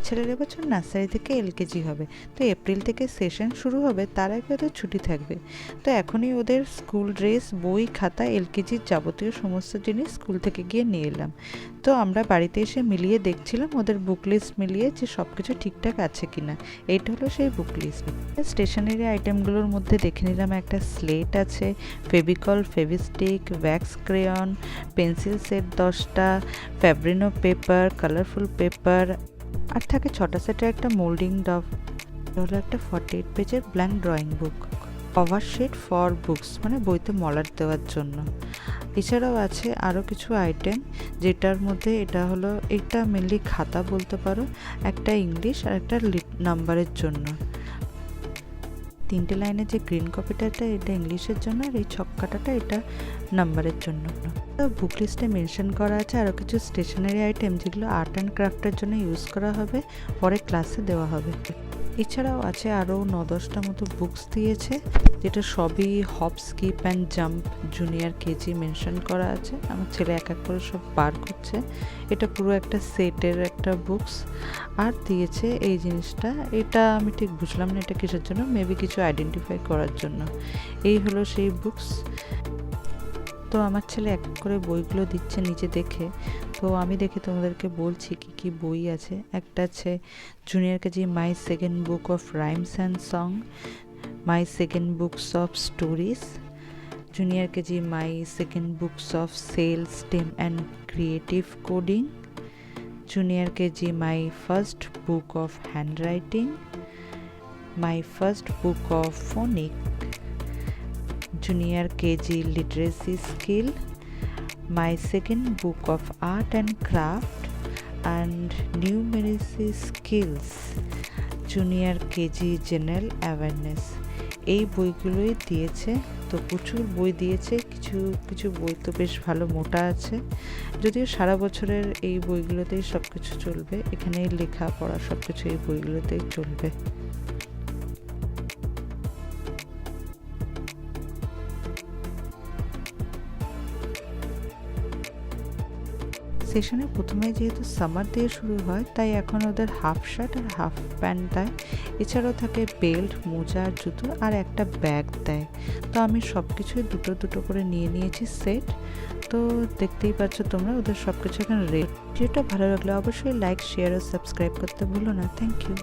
ছেলের এবছর নার্সারি থেকে এলকেজি হবে, তো এপ্রিল থেকে সেশন শুরু হবে, তার আগে ওদের ছুটি থাকবে। তো এখনই ওদের স্কুল ড্রেস, বই, খাতা, এলকেজির যাবতীয় সমস্ত জিনিস স্কুল থেকে গিয়ে নিয়ে এলাম। তো আমরা বাড়িতে এসে মিলিয়ে দেখছিলাম ওদের বুক লিস্ট মিলিয়ে যে সব কিছু ঠিকঠাক আছে কিনা। এইটা হলো সেই বুক লিস্ট। স্টেশনারি আইটেমগুলোর মধ্যে দেখে নিলাম একটা স্লেট আছে, Fevicol, Fevistik, wax crayon, pencil set 10টা, ফ্যাব্রিনো পেপার, কালারফুল পেপার, আর থাকে 6টা সেটের একটা মোল্ডিং ডব। হলো একটা 48 পেজের blank drawing book, cover sheet for books, মানে বইতে মলাট দেওয়ার জন্য। এছাড়াও আছে আরও কিছু আইটেম, যেটার মধ্যে এটা মেনলি খাতা বলতে পারো, একটা ইংলিশ আর একটা নাম্বারের জন্য। 3টে লাইনের যে গ্রিন কপিটা এটা ইংলিশের জন্য, আর এই ছক্কাটাটা এটা নাম্বারের জন্য। বুক লিস্টে মেনশন করা আছে আরও কিছু স্টেশনারি আইটেম যেগুলো আর্ট অ্যান্ড ক্রাফটের জন্য ইউজ করা হবে, পরে ক্লাসে দেওয়া হবে। এছাড়াও আছে আরও 9-10টা মতো বুকস দিয়েছে, যেটা সবই hop, skip and jump junior KG mention করা আছে। আমার ছেলে এক এক করে সব বার করছে। এটা পুরো একটা সেটের একটা বুকস। আর দিয়েছে এই জিনিসটা, এটা আমি ঠিক বুঝলাম না এটা কিসের জন্য, মেবি কিছু আইডেন্টিফাই করার জন্য। এই হলো সেই বুকস। তো আমার ছেলে এক এক করে বইগুলো দিচ্ছে নিচে দেখে, তো আমি দেখে তোমাদেরকে বলছি কি কি বই আছে। একটা আছে junior KG my second book of rhymes and song, my second books of stories, junior KG my second books of cells, STEM and creative coding, junior KG my first book of handwriting, my first book of phonic, junior KG literacy skill, my second book of art and craft and numeracy skills, junior KG general awareness। এই বইগুলোই দিয়েছে। তো প্রচুর বই দিয়েছে, কিছু কিছু বই তো বেশ ভালো মোটা আছে, যদিও সারা বছরের এই বইগুলোতেই সব কিছু চলবে, এখানেই লেখাপড়া সব কিছু এই বইগুলোতেই চলবে। সেশনে প্রথমে যেহেতু সামার দিয়ে শুরু হয়, তাই এখন ওদের হাফ শার্ট আর হাফ প্যান্ট দেয়। এছাড়াও থাকে বেল্ট, মোজা আর জুতো, আর একটা ব্যাগ দেয়। তো আমি সব কিছুই দুটো দুটো করে নিয়ে নিয়েছি সেট। তো দেখতেই পাচ্ছ তোমরা ওদের সব কিছু এখন রেট। ভিডিওটা ভালো লাগলে অবশ্যই লাইক, শেয়ার ও সাবস্ক্রাইব করতে ভুলো না। Thank you.